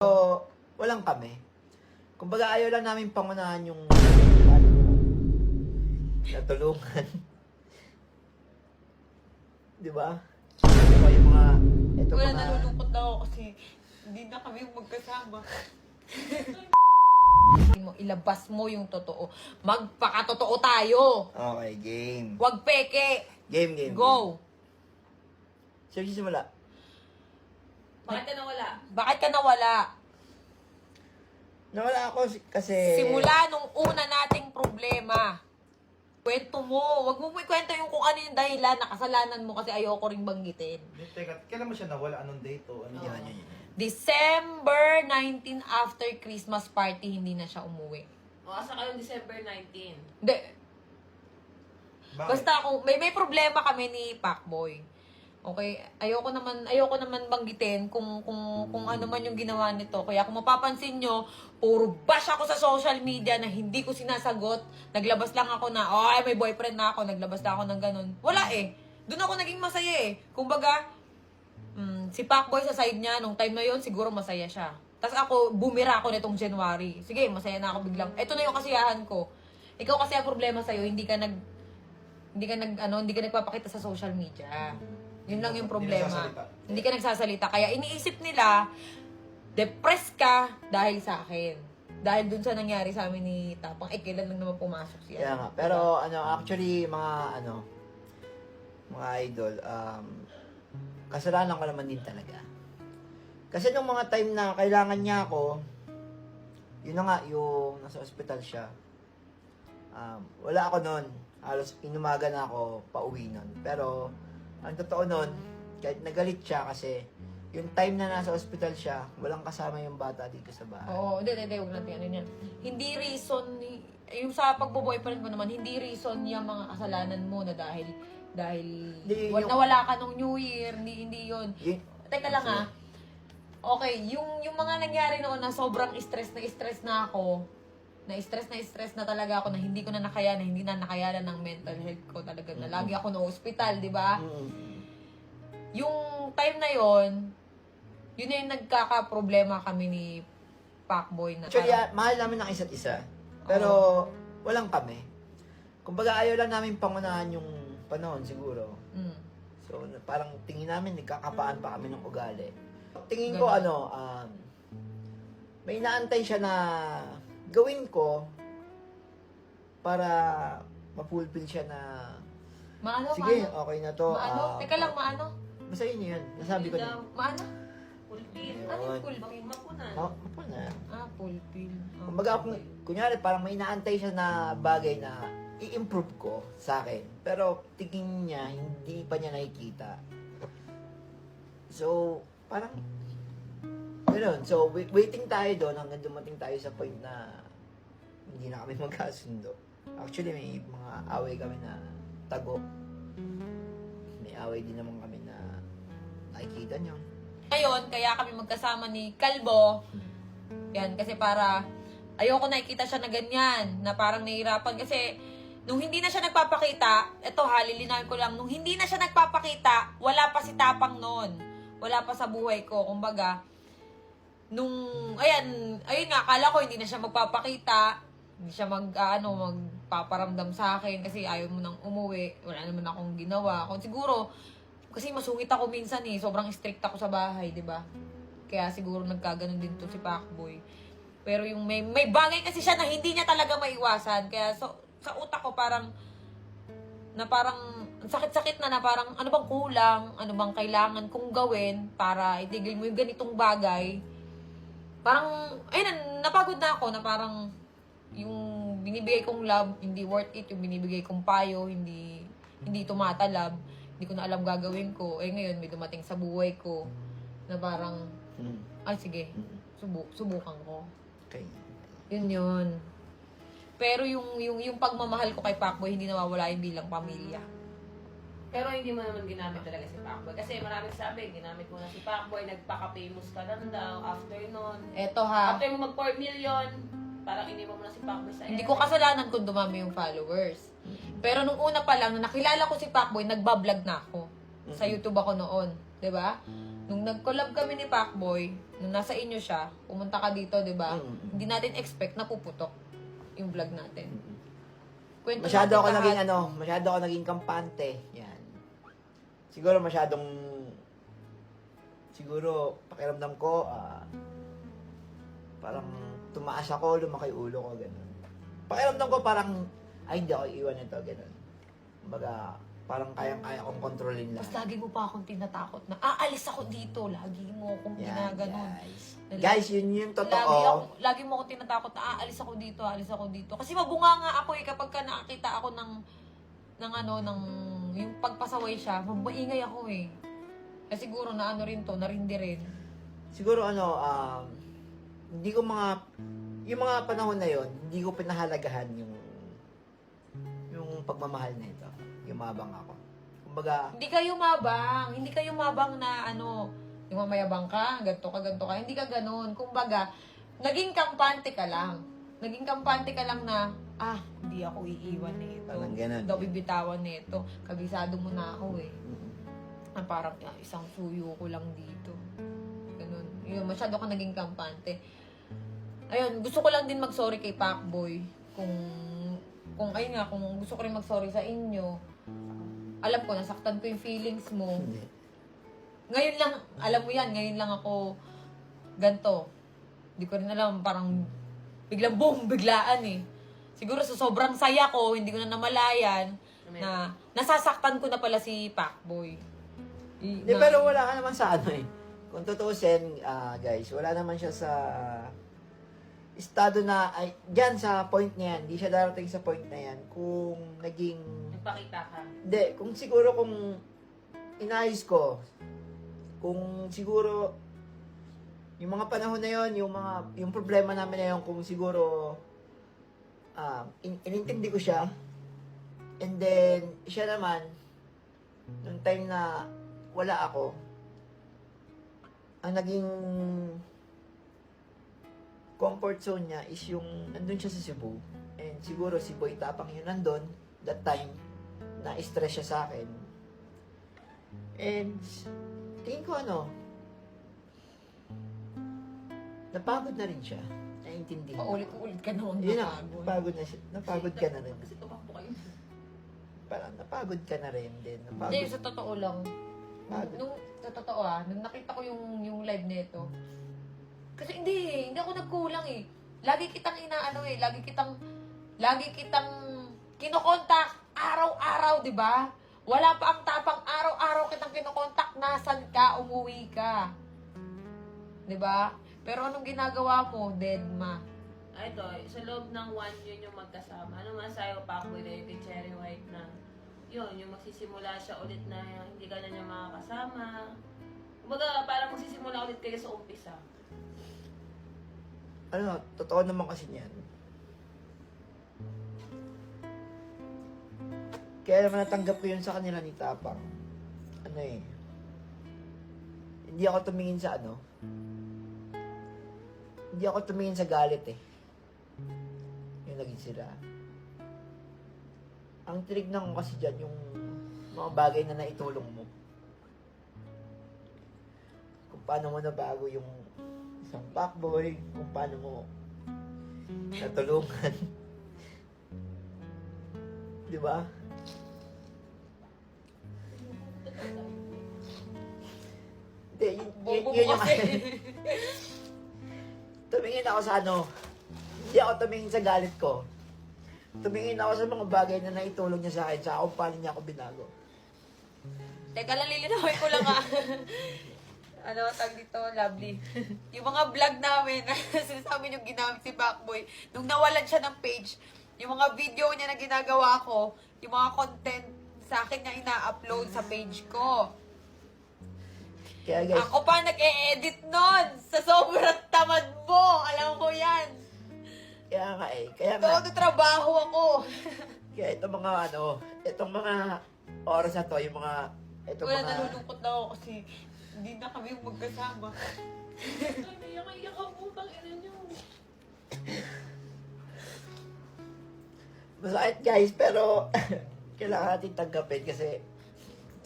So, walang kami. Kumbaga ayaw lang namin pangunahan yung natulungan. Di ba? So, yung mga, ito Wala, mga, nalulungkot na ako kasi hindi na kami magkasama. Ilabas mo yung totoo. Magpakatotoo tayo. okay, game. Huwag peke. Game. Go. Sino simula? Bakit ka nawala? Bakit ka nawala? Nawala ako kasi... Simula nung una nating problema. Kwento mo. Huwag mo ikwento yung kung ano yung dahilan na kasalanan mo kasi ayoko ring banggitin. Teka, kailan mo siya nawala? Anong date o ano? Yan. December 19 after Christmas party, hindi na siya umuwi. O, asa kayo December 19? Hindi. Bakit? Basta kung may problema kami ni Pacboy. Okay, ayoko naman banggitin kung ano man yung ginawa nito. Kaya kung mapapansin nyo, puro bash ako sa social media na hindi ko sinasagot. Naglabas lang ako na, may boyfriend na ako. Naglabas lang ako ng ganun. Wala eh. Doon ako naging masaya eh. Kumbaga, si Pacboy sa side niya, nung time na yon siguro masaya siya. Tapos ako, bumira ako nitong January. Sige, masaya na ako biglang. Ito na yung kasiyahan ko. Ikaw kasi ang problema sa'yo, hindi ka nagpapakita sa social media. Yun lang yung problema. Hindi ka nagsasalita. Kaya iniisip nila, depressed ka dahil sa akin. Dahil dun sa nangyari sa amin ni Tapang, kailan lang naman pumasok siya. Kaya nga. Pero, actually, mga idol, kasalanan ko naman din talaga. Kasi nung mga time na kailangan niya ako, yun na nga, yung nasa ospital siya. Wala ako nun. Halos inumaga na ako pauwi nun. Pero, ang totoo nun, kahit nagalit siya kasi yung time na nasa ospital siya, walang kasama yung bata dito sa bahay. Oo, hindi, huwag natin ano yan. Hindi reason, yung sa pagbo-boyfriend mo naman, hindi reason yung mga kasalanan mo na dahil nawala ka nung New Year, hindi yun. Teka lang okay, yung mga nangyari noon na sobrang stress na ako, na-stress na talaga ako na hindi ko na nakayanan, hindi na nakayanan ng mental health ko talaga na lagi ako na hospital, di ba? Yung time na yon, yun na yung nagkaka-problema kami ni Pacboy na. Actually, mahal namin ng isa't isa. Pero, walang kami. Kumbaga, ayaw lang namin pangunahan yung panahon siguro. So, parang tingin namin, nagkakapaan pa kami ng ugali. Tingin ko, may inaantay siya na gawin ko para mapulpil siya na sige, okay na to. Teka lang, maano? Basta yun yun. Nasabi ko na. Maano? Pulpil. Ano yung pulpil? Mapunan. Mapuna. Pulpil. Kumbaga, kunyari, parang may inaantay siya na bagay na i-improve ko sa akin. Pero tingin niya, hindi pa niya nakikita. So, parang gano'n. So, waiting tayo doon hanggang dumating tayo sa point na hindi na kami magkasundo. Actually, may mga away kami na tago. May away din naman kami na nakikita niyo. Ngayon, kaya kami magkasama ni Kalbo. Yan, kasi para ayoko nakikita siya na ganyan, na parang nahihirapan. Kasi nung hindi na siya nagpapakita, lilinawin ko lang, nung hindi na siya nagpapakita, wala pa si Tapang noon. Wala pa sa buhay ko. Kumbaga, ayun nga, akala ko hindi na siya magpapakita, hindi siya magpaparamdam sa akin kasi ayaw mo nang umuwi, wala naman akong ginawa. Kung siguro, kasi masungit ako minsan sobrang strict ako sa bahay, di ba? Kaya siguro nagkaganon din to si Pacboy. Pero yung may bagay kasi siya na hindi niya talaga maiwasan, kaya sa utak ko parang sakit-sakit na parang ano bang kulang, ano bang kailangan kong gawin para itigil mo yung ganitong bagay. Parang, napagod na ako na parang yung binibigay kong love, hindi worth it. Yung binibigay kong payo, hindi tumatalab. Hindi ko na alam gagawin ko. Ngayon, may dumating sa buhay ko na parang, sige, subukan ko. Okay. Yun. Pero yung pagmamahal ko kay Pacboy, hindi nawawala yung bilang pamilya. Pero hindi mo naman ginamit talaga si Pacboy. Kasi maraming sabi, ginamit mo na si Pacboy, nagpaka-famous ka lang daw after nun. Eto ha. After mo mag-4 million, parang hindi mo na si Pacboy sa Hindi ko kasalanan kung dumami yung followers. Pero nung una pa lang, nung nakilala ko si Pacboy, nagbablog na ako. Sa YouTube ako noon. 'Di ba? Nung nag-collab kami ni Pacboy, nung nasa inyo siya, pumunta ka dito, di ba? Hindi natin expect na puputok yung vlog natin. Kwento Masyado natin ako lahat. naging masyado ako naging kampante. Yan. Siguro siguro pakiramdam ko, parang tumaas ako, lumaki ulo ko, gano'n. Pakiramdam ko parang, ay hindi ako iiwan nito, gano'n. Kumbaga, parang kayang-kaya kong kontrolin lang. Mas lagi mo pa akong tinatakot na, aalis ako dito. Lagi mo akong Yan, ginaganon. guys. Guys, yun yung totoo. Lagi mo akong tinatakot na, aalis ako dito. Kasi mabunga nga ako kapag ka nakakita ako ng yung pagpasaway siya, maingay ako eh. Kasi siguro na narindi rin. Siguro hindi ko yung mga panahon na yon, hindi ko pinahalagahan yung pagmamahal nito. Yumabang ako. Kumbaga, Hindi ka yumabang na yung mamayabang ka, ganto ka. Hindi ka ganun. Kumbaga, naging kampante ka lang. Na, hindi ako iiwan nito. Parang ganun. Hindi ako bibitawan nito. Kabisado mo na ako eh. Parang isang suyo ko lang dito. Ganun. Yun, masyado ka naging kampante. Ayun, gusto ko lang din mag-sorry kay Pacboy. Kung gusto ko rin mag-sorry sa inyo. Alam ko, nasaktan ko yung feelings mo. hindi. Ngayon lang, alam mo yan, ngayon lang ako ganto. Hindi ko rin alam, parang biglang boom, biglaan eh. Siguro sa sobrang saya ko, hindi ko na namalayan na nasasaktan ko na pala si Pacboy. Hindi, pero wala ka naman sa eh. Kung tutuusin, guys, wala naman siya sa estado na, dyan sa point na yan, hindi siya darating sa point na yan kung naging, Nagpakita ka. hindi, kung siguro kung inayos ko, kung siguro, yung mga panahon na yon, yung problema namin na yon, kung siguro, inintindi ko siya, and then, siya naman, nung time na wala ako, ang naging comfort zone niya is yung nandun siya sa Cebu. And siguro si Boy Tapang yun nandun, that time, na-stress siya sa akin. And, tingin ko napagod na rin siya. Naiintindi. Paulit-ulit ka noon Yun na, napagod. napagod na siya. Napagod ka na rin. Kasi tumakbo kayo. Parang napagod ka na rin din. Hindi, Napagod. sa totoo lang. Pagod. Sa totoo nung nakita ko yung live nito, kasi hindi ako nagkulang eh. Lagi kitang lagi kitang kinokontak araw-araw, di ba? Wala pa ang tapang araw-araw kitang kinokontak, nasan ka, umuwi ka. Di ba? Pero anong ginagawa mo, deadma? Ito, sa loob ng 1 year yung magkasama. Ano man sa'yo, Pacboy, na yung kay Cherry White na yun, yung magsisimula siya ulit na hindi ka na niya makakasama. Kumbaga, parang magsisimula ulit kayo sa umpisa. Totoo naman kasi niyan. Kaya naman natanggap ko yun sa kanila ni Tapang. Hindi ako tumingin sa hindi ako tumingin sa galit eh. Yung naging sila. Ang tinignan ko kasi dyan yung mga bagay na naitulong mo. Kung paano mo nabago yung isang Pacboy, kung paano mo natulungan. Di ba? Hindi, Bobo yun mo yung kasi. tumingin ako sa hindi ako tumingin sa galit ko. Tumingin ako sa mga bagay na naitulong niya sa akin, sa kung paano niya ako binago. Teka lang, lilinawin ko lang tag dito, lovely. Yung mga vlog namin, sinasabi yung ginamit si Pacboy, nung nawalan siya ng page, yung mga video niya na ginagawa ko, yung mga content sa akin niya ina-upload sa page ko. Kaya guys, Ako pa nag-e-edit nun sa sobrang tamad mo. Alam ko yan. kaya nga, Todo trabaho ako. kaya itong mga oras na to, yung mga, Nalulungkot na ako kasi hindi na kami magkasama. Iyak ako, utang ina niyo. masakit guys, pero kailangan natin tanggapin kasi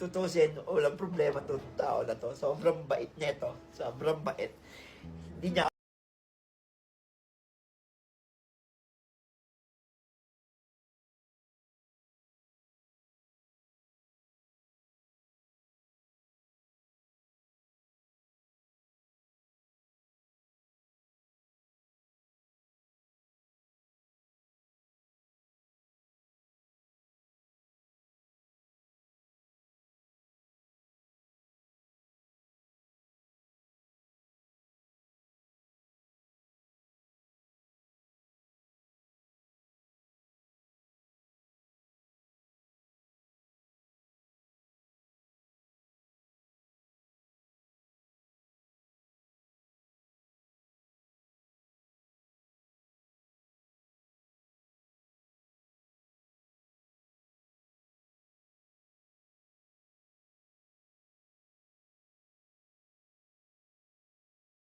tutusin, walang problema to tao na to. Sobrang bait nito. Sobrang bait. Hindi niya